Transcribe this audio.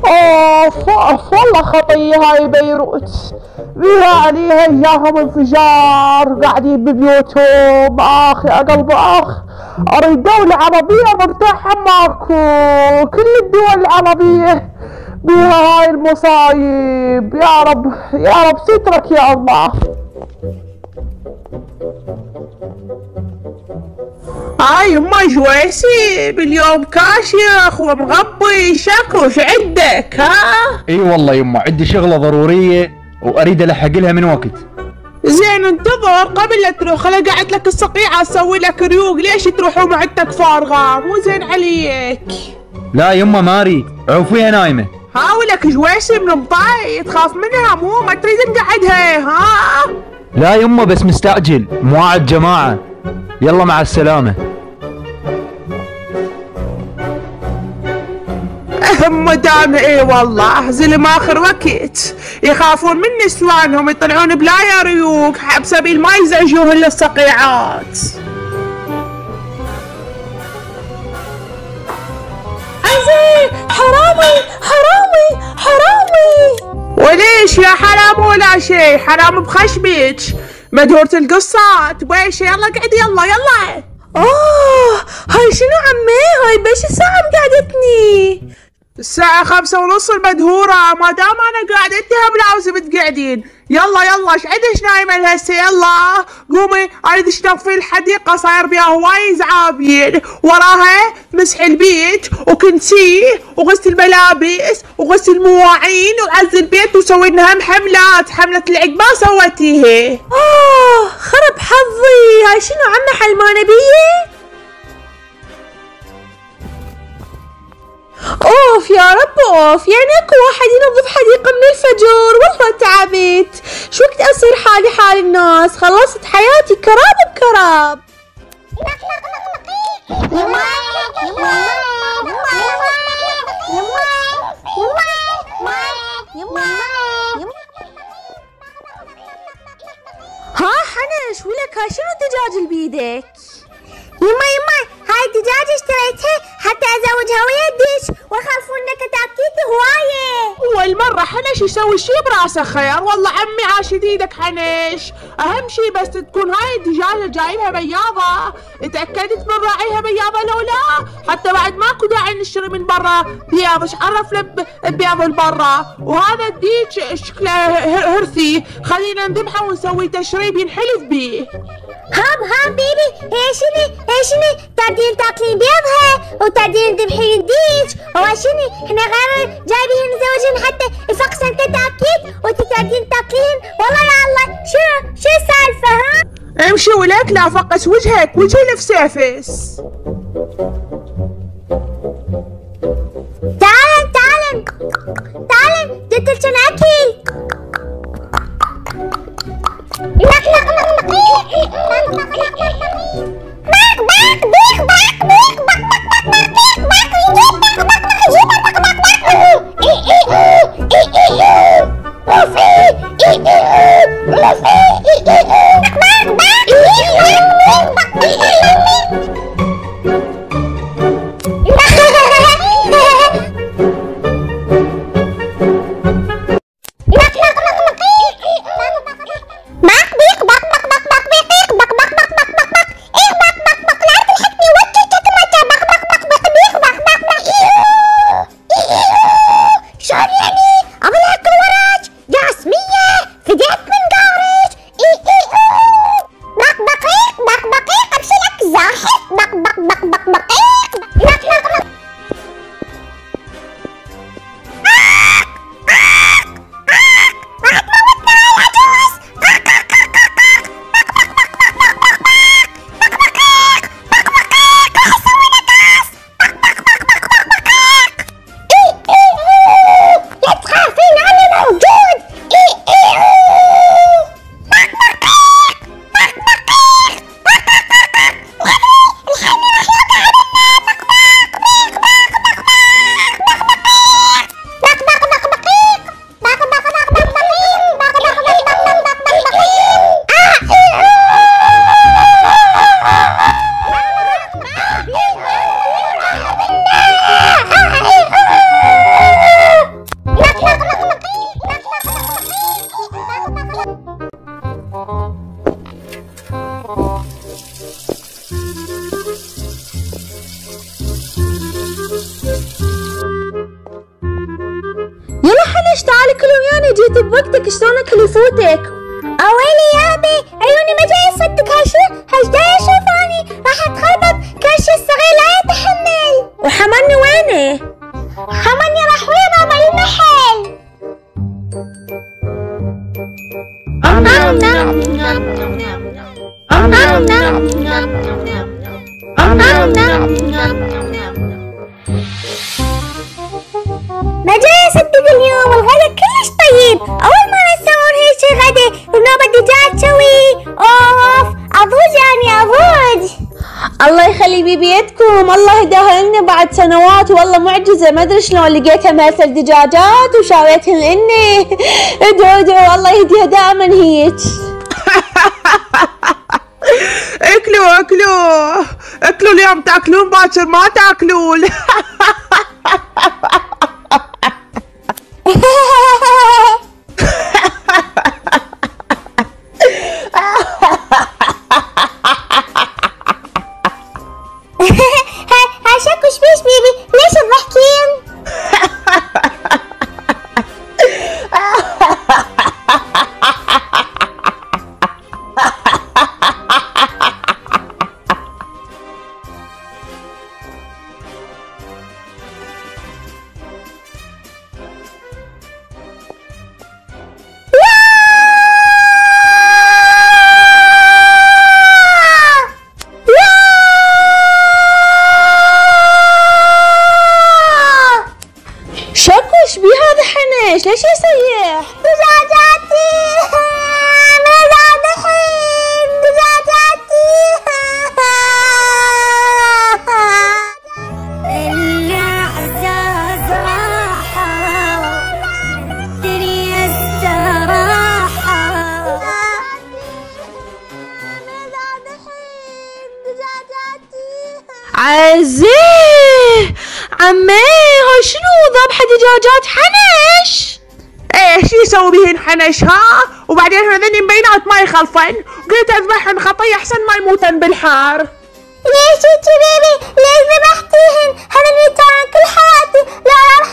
اوف اوف والله خطية هاي بيروت، بيها عليها اياهم انفجار قاعدين ببيوتهم. اخ يا قلب اخ، اريد دولة عربية مرتاحة ماكو، كل الدول العربية بيها هاي المصايب. يا رب يا رب سترك يا الله. هاي يما جويسي باليوم كاشخ ومغطي شكوش عندك ها؟ اي والله يما عندي شغلة ضرورية واريد الحق لها من وقت. زين انتظر قبل لا تروح، خلي قاعد لك الصقيعة اسوي لك ريوق، ليش تروح ومعدتك فارغة؟ مو زين عليك. لا يما ماري عوفيها نايمة. هاولك جويسي من مطاي تخاف منها، مو ما تريد نقعدها ها؟ لا يما بس مستعجل مواعد جماعة، يلا مع السلامة. مدام ايه والله زلم اخر وقت يخافون من نسوانهم يطلعون بلايا ريوق بسبيل ما يزعجوهن للصقيعات. عزيز حرامي حرامي حرامي. وليش يا حرام ولا شي، حرام بخشبك مدهورة القصات بويشة. يلا قعدي يلا. هاي شنو عمي؟ هاي بيش الساعة مقعدتني؟ الساعة 5:30 المدهورة، ما دام انا قاعدتها بلازم تقعدين. يلا ايش عندش نايمة لهسه؟ يلا قومي اريد اشتغل في الحديقة صاير بيها هواي زعابين، وراها مسح البيت وكنسيه وغسل الملابس وغسل المواعين وعزل البيت وسوينا هم حملة العقد ما سويتيها. خرب حظي. هاي شنو عمي حلمانة بيه؟ اوف يا رب اوف، يعني اكو واحد ينظف حديقة من الفجر؟ والله تعبت، شو وقت اصير حال الناس، خلصت حياتي كراب بكراب. ها حنش ولك هاي شنو الدجاج اللي بيدك؟ يما هاي الدجاجة اشتريتها حتى ازوجها ويا الدش واخاف انك تاكيد هواية. والمرة حنش يسوي شي براسه خير، والله عمي عاش ايدك حنش. اهم شي بس تكون هاي الدجاجة جايبها بياضة، اتأكدت من راعيها بياضة لو لا حتى بعد ماكو داعي نشتري من برا بياض. ايش عرفنا بياض البرا؟ وهذا الديج شكله هرثي، خلينا نذبحه ونسوي تشريب ينحلف بيه. هاب بيبي ايشني تقدرين تاكلين بيضها وتقدرين تذبحين الديج. هو شنو احنا غير جايبين نزوجين حتى يفقسن تاكيد وتقدرين تاكلين؟ والله يا الله شو السالفة ها؟ امشي ولك لا فقس وجهك، وجهي لفسافس. تعالن جدلتن اكل. اكل ويانا، جيت بوقتك، شلون اكل يفوتك؟ اويلي يابي عيوني ما جاي يصدق هاش جاي اشوفاني راح اتخربط كرشي الصغير لا يتحمل. وحماني وينه؟ حماني راح ويا بابا المحل. ما جاي اصدق اليوم الغدا كلش طيب، اول مرة نسوون هيك غدا ونوبة دجاج شوي. اوف اضوج يعني اضوج. الله يخلي بيبيتكم، الله يهداها لنا بعد سنوات، والله معجزة، ما ادري شلون لقيتها مال دجاجات وشاويتهن اني. ادعوا الله يهديها دائما هيك. اكلوا اكلوا اكلوا اليوم تاكلون باكر ما تاكلون. هاشاكو شبيش بيبي ليش تضحكين؟ ليش يصيح؟ دجاجاتي ماذا دحين دجاجاتي. العزاز راحة الدنيا استراحة. ماذا دحين دجاجاتي. عزيه عمي هاي شنو ذبحة دجاجات حنش؟ ايه شو يسوي بيهن حنش ها؟ وبعدين هذني مبينات ما يخلفن، قلت اذبحهن خطية احسن ما يموتن بالحار. ليش هيك بيبي؟ ليش ذبحتيهن؟ هذني ترى كل حياتي لا راح